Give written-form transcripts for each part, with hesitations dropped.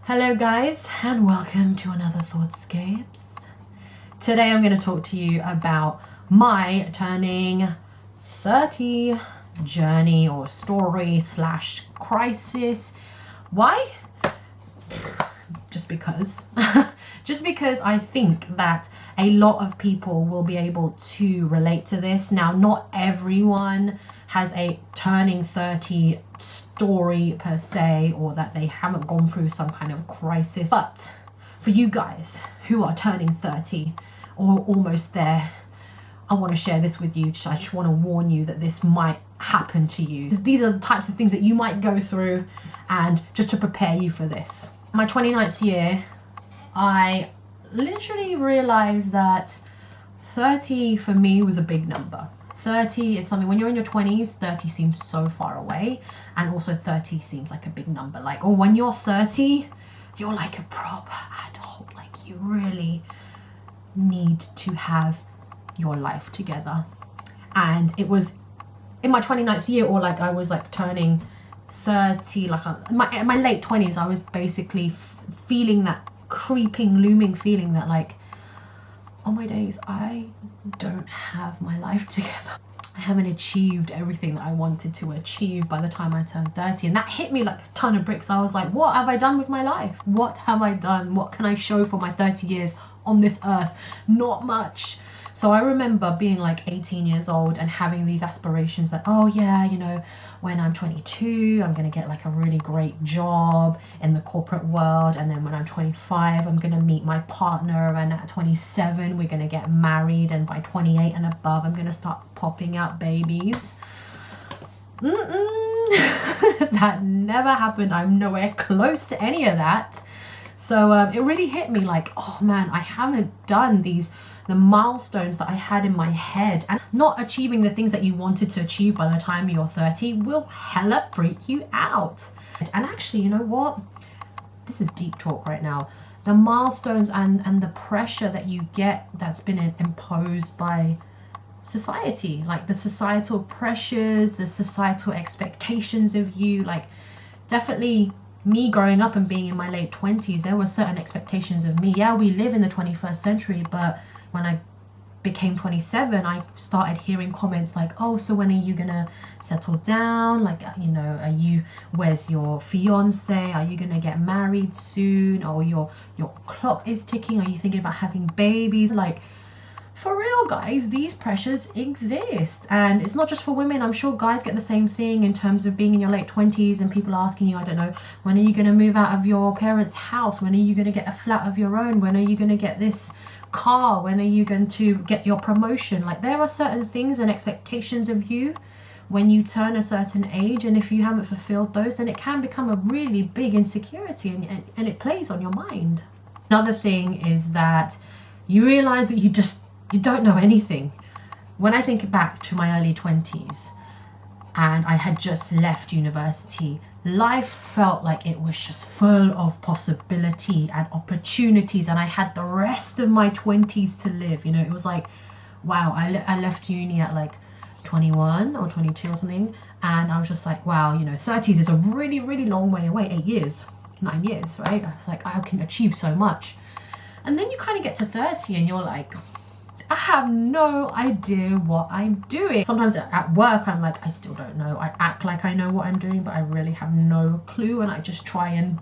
Hello guys, and welcome to another Thoughtscapes. Today I'm going to talk to you about my turning 30 journey or story / crisis. Why? Just because. Just because I think that a lot of people will be able to relate to this. Now, not everyone has a turning 30 story per se, or that they haven't gone through some kind of crisis. But for you guys who are turning 30 or almost there, I want to share this with you. I just want to warn you that this might happen to you. These are the types of things that you might go through, and just to prepare you for this. My 29th year, I literally realized that 30 for me was a big number. 30 is something, when you're in your 20s, 30 seems so far away, and also 30 seems like a big number. Like, or when you're 30, you're like a proper adult. Like, you really need to have your life together. And it was in my 29th year, or like I was like turning 30, like in my late 20s, I was basically feeling that creeping, looming feeling that like, oh my days, I don't have my life together. I haven't achieved everything that I wanted to achieve by the time I turned 30. And that hit me like a ton of bricks. I was like, what have I done with my life? What have I done? What can I show for my 30 years on this earth? Not much. So I remember being like 18 years old and having these aspirations that, oh yeah, you know, when I'm 22, I'm going to get like a really great job in the corporate world. And then when I'm 25, I'm going to meet my partner. And at 27, we're going to get married. And by 28 and above, I'm going to start popping out babies. That never happened. I'm nowhere close to any of that. So it really hit me like, oh man, I haven't done the milestones that I had in my head, and not achieving the things that you wanted to achieve by the time you're 30 will hella freak you out. And actually, you know what? This is deep talk right now. The milestones and the pressure that you get that's been imposed by society, like the societal pressures, the societal expectations of you, like definitely me growing up and being in my late 20s, there were certain expectations of me. Yeah, we live in the 21st century, but when I became 27, I started hearing comments like, oh, so when are you gonna settle down? Like, you know, where's your fiance? Are you gonna get married soon? Or your clock is ticking. Are you thinking about having babies? Like, for real, guys, these pressures exist. And it's not just for women. I'm sure guys get the same thing in terms of being in your late 20s and people asking you, I don't know, when are you going to move out of your parents' house? When are you going to get a flat of your own? When are you going to get this car? When are you going to get your promotion? Like, there are certain things and expectations of you when you turn a certain age, and if you haven't fulfilled those, then it can become a really big insecurity, and it plays on your mind. Another thing is that you realize that you don't know anything. When I think back to my early 20s and I had just left university, life felt like it was just full of possibility and opportunities, and I had the rest of my 20s to live. You know, it was like, wow, I left uni at like 21 or 22 or something, and I was just like, wow, you know, 30s is a really, really long way away. 8 years, 9 years, right? I was like, I can achieve so much. And then you kind of get to 30 and you're like, I have no idea what I'm doing. Sometimes at work, I'm like, I still don't know. I act like I know what I'm doing, but I really have no clue. And I just try and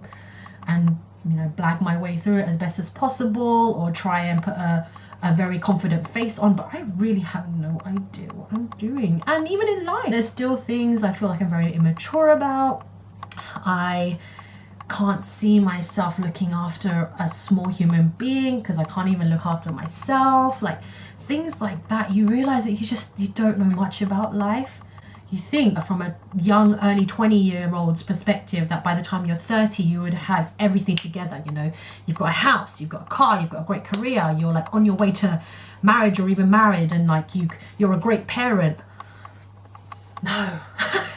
you know, blag my way through it as best as possible, or try and put a very confident face on. But I really have no idea what I'm doing. And even in life, there's still things I feel like I'm very immature about. I can't see myself looking after a small human being because I can't even look after myself. Like, things like that, you realize that you don't know much about life. You think from a young, early 20-year-old's perspective that by the time you're 30, you would have everything together. You know, you've got a house, you've got a car, you've got a great career, you're like on your way to marriage or even married, and like you're a great parent. No,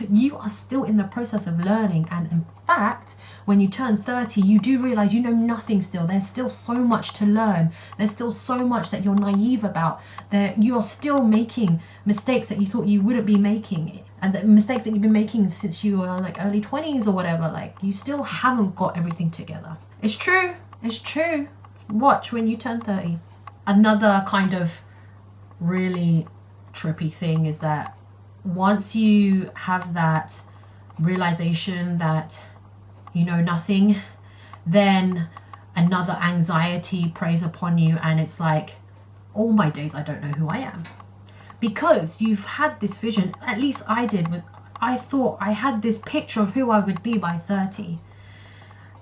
you are still in the process of learning. And in fact, when you turn 30, you do realize you know nothing still. There's still so much to learn. There's still so much that you're naive about. That you're still making mistakes that you thought you wouldn't be making. and the mistakes that you've been making since you were like early 20s or whatever, like you still haven't got everything together. It's true. It's true. Watch when you turn 30. Another kind of really trippy thing is that once you have that realization that you know nothing, then another anxiety preys upon you, and it's like, all my days I don't know who I am. Because you've had this vision, at least I did, was I thought I had this picture of who I would be by 30,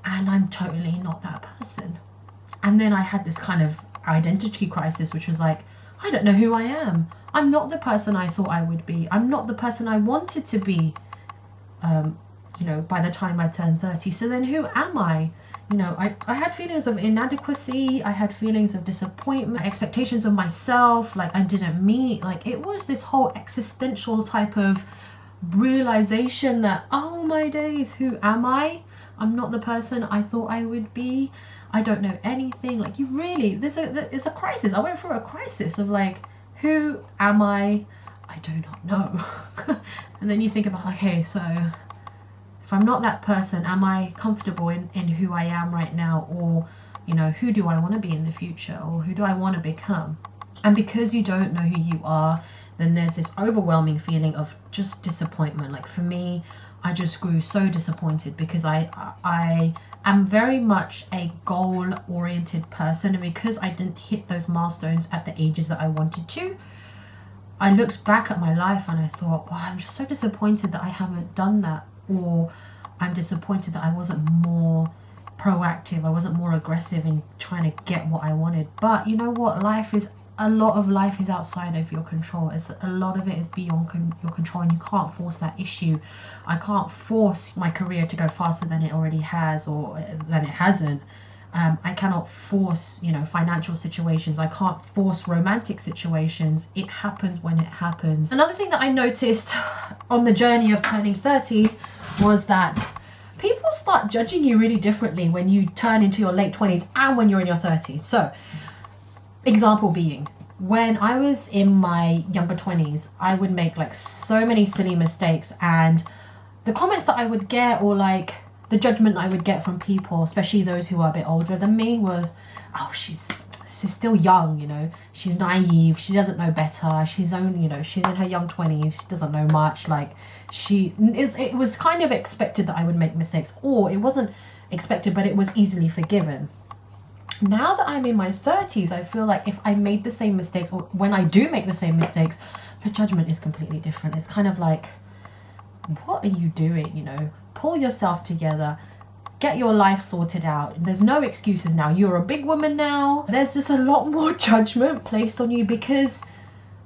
and I'm totally not that person. And then I had this kind of identity crisis, which was like, I don't know who I am. I'm not the person I thought I would be. I'm not the person I wanted to be, you know, by the time I turned 30. So then who am I? You know, I had feelings of inadequacy. I had feelings of disappointment, expectations of myself, like I didn't meet. Like it was this whole existential type of realization that, oh my days, who am I? I'm not the person I thought I would be. I don't know anything. Like you really, there's a crisis. I went through a crisis of like, who am I? I do not know. And then you think about, okay, so if I'm not that person, am I comfortable in who I am right now? Or, you know, who do I want to be in the future? Or who do I want to become? And because you don't know who you are, then there's this overwhelming feeling of just disappointment. Like for me, I just grew so disappointed because I am very much a goal-oriented person, and because I didn't hit those milestones at the ages that I wanted to, I looked back at my life and I thought, wow, I'm just so disappointed that I haven't done that. Or I'm disappointed that I wasn't more proactive, I wasn't more aggressive in trying to get what I wanted. But you know what, a lot of life is outside of your control. A lot of it is beyond your control, and you can't force that issue. I can't force my career to go faster than it already has or than it hasn't. I cannot force, you know, financial situations. I can't force romantic situations. It happens when it happens. Another thing that I noticed on the journey of turning 30 was that people start judging you really differently when you turn into your late 20s and when you're in your 30s. So, example being, when I was in my younger 20s, I would make like so many silly mistakes, and the comments that I would get, or like the judgment I would get from people, especially those who are a bit older than me, was, oh, she's still young, you know, she's naive, she doesn't know better, she's only, you know, she's in her young 20s, she doesn't know much. Like it was kind of expected that I would make mistakes, or it wasn't expected, but it was easily forgiven. Now that I'm in my 30s, I feel like if I made the same mistakes, or when I do make the same mistakes, the judgment is completely different. It's kind of like, what are you doing? You know, pull yourself together, get your life sorted out. There's no excuses now. You're a big woman now. There's just a lot more judgment placed on you because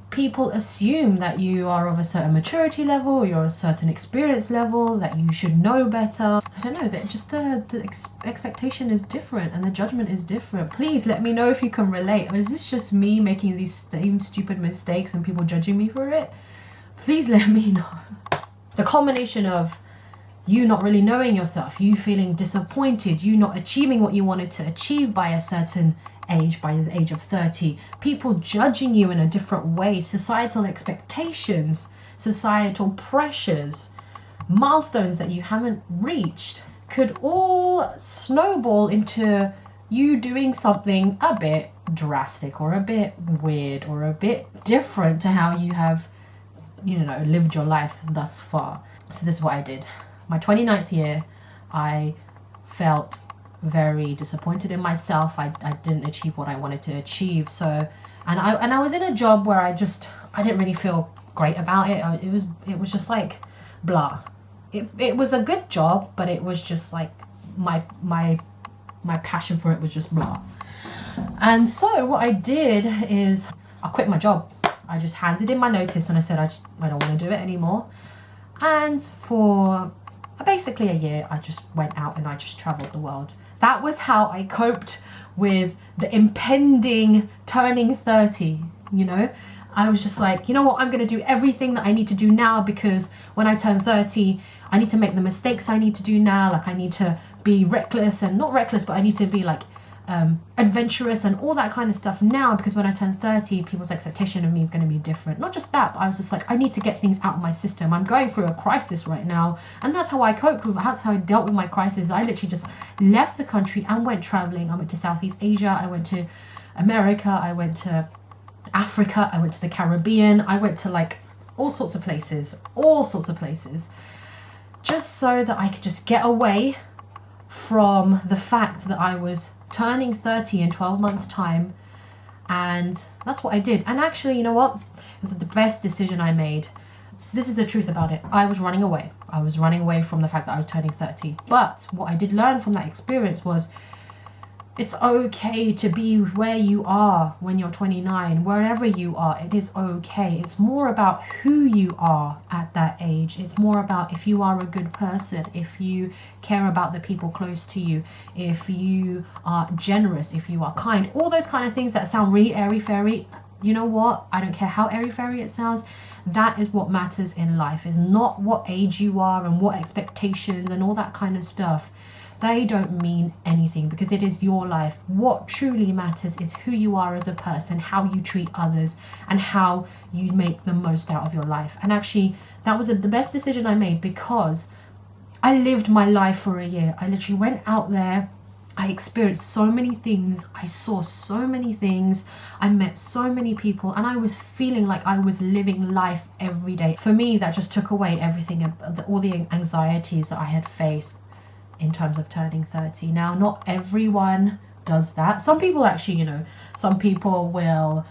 people assume that you are of a certain maturity level, you're a certain experience level, that you should know better. I don't know, that just the expectation is different and the judgment is different. Please let me know if you can relate. Or is this just me making these same stupid mistakes and people judging me for it? Please let me know. The combination of you not really knowing yourself, you feeling disappointed, you not achieving what you wanted to achieve by a certain age, by the age of 30, people judging you in a different way, societal expectations, societal pressures, milestones that you haven't reached, could all snowball into you doing something a bit drastic or a bit weird or a bit different to how you have, you know, lived your life thus far. So this is what I did. My 29th year, I felt very disappointed in myself. I didn't achieve what I wanted to achieve. So, and I was in a job where I didn't really feel great about it. It was just like blah. It was a good job, but it was just like my passion for it was just blah. And so what I did is I quit my job. I just handed in my notice and I said I don't want to do it anymore. And for basically a year, I just went out and I just traveled the world. That was how I coped with the impending turning 30, you know? I was just like, you know what, I'm going to do everything that I need to do now, because when I turn 30, I need to make the mistakes I need to do now. Like I need to be reckless, and not reckless, but I need to be like adventurous and all that kind of stuff now, because when I turn 30, people's expectation of me is going to be different. Not just that, but I was just like, I need to get things out of my system. I'm going through a crisis right now, and that's how I coped with, that's how I dealt with my crisis. I literally just left the country and went traveling. I went to Southeast Asia, I went to America, I went to Africa, I went to the Caribbean, I went to like all sorts of places, just so that I could just get away from the fact that I was turning 30 in 12 months time. And that's what I did. And actually, you know what, it was the best decision I made. So this is the truth about it. I was running away from the fact that I was turning 30. But what I did learn from that experience was it's okay to be where you are when you're 29, wherever you are, it is okay. It's more about who you are at that age. It's more about if you are a good person, if you care about the people close to you, if you are generous, if you are kind, all those kind of things that sound really airy-fairy. You know what? I don't care how airy-fairy it sounds. That is what matters in life. It's not what age you are and what expectations and all that kind of stuff. They don't mean anything, because it is your life. What truly matters is who you are as a person, how you treat others, and how you make the most out of your life. And actually, that was the best decision I made, because I lived my life for a year. I literally went out there. I experienced so many things. I saw so many things. I met so many people, and I was feeling like I was living life every day. For me, that just took away everything, all the anxieties that I had faced in terms of turning 30. Now, not everyone does that. Some people actually, some people will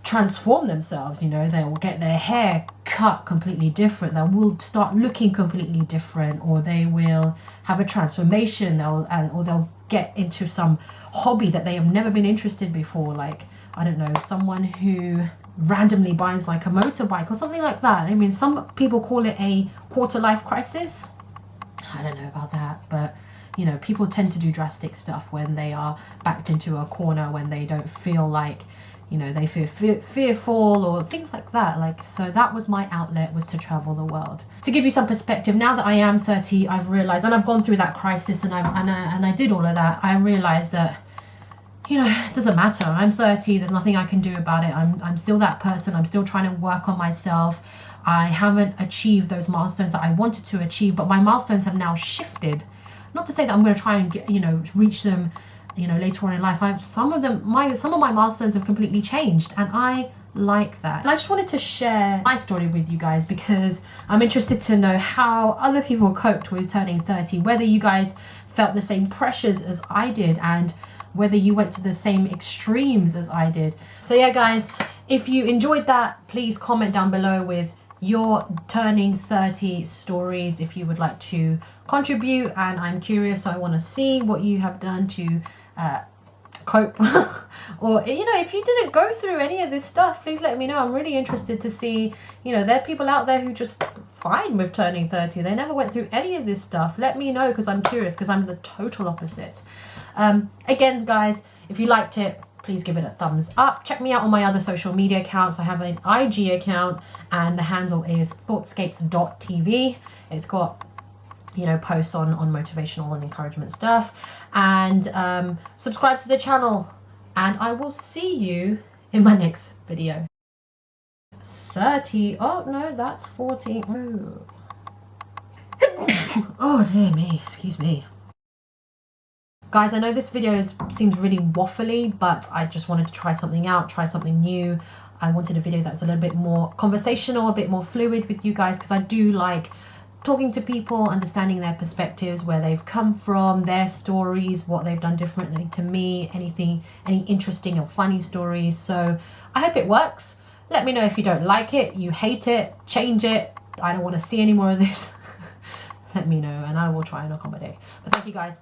transform themselves, they will get their hair cut completely different, they will start looking completely different, or they will have a transformation, or they'll get into some hobby that they have never been interested before, like, I don't know, someone who randomly buys like a motorbike or something like that. I mean, some people call it a quarter life crisis. I don't know about that, but people tend to do drastic stuff when they are backed into a corner, when they don't feel like, they feel fearful or things like that. So that was my outlet, was to travel the world. To give you some perspective, now that I am 30, I've realized, and I've gone through that crisis, and I did all of that. I realized that, it doesn't matter. I'm 30. There's nothing I can do about it. I'm still that person. I'm still trying to work on myself. I haven't achieved those milestones that I wanted to achieve, but my milestones have now shifted. Not to say that I'm going to try and get, reach them, later on in life. Some of my milestones have completely changed, and I like that. And I just wanted to share my story with you guys, because I'm interested to know how other people coped with turning 30, whether you guys felt the same pressures as I did, and whether you went to the same extremes as I did. So yeah, guys, if you enjoyed that, please comment down below with your turning 30 stories if you would like to contribute. And I'm curious, so I want to see what you have done to cope or if you didn't go through any of this stuff, please let me know. I'm really interested to see, there are people out there who just fine with turning 30. They never went through any of this stuff. Let me know, because I'm curious, because I'm the total opposite. Again, guys, if you liked it, please give it a thumbs up. Check me out on my other social media accounts. I have an IG account, and the handle is thoughtscapes.tv. It's got, posts on motivational and encouragement stuff. And subscribe to the channel, and I will see you in my next video. 30. Oh, no, that's 40. Oh, oh dear me. Excuse me. Guys, I know this video seems really waffly, but I just wanted to try something out, try something new. I wanted a video that's a little bit more conversational, a bit more fluid with you guys, because I do like talking to people, understanding their perspectives, where they've come from, their stories, what they've done differently to me, any interesting or funny stories. So I hope it works. Let me know if you don't like it, you hate it, change it. I don't want to see any more of this. Let me know, and I will try and accommodate. But thank you, guys.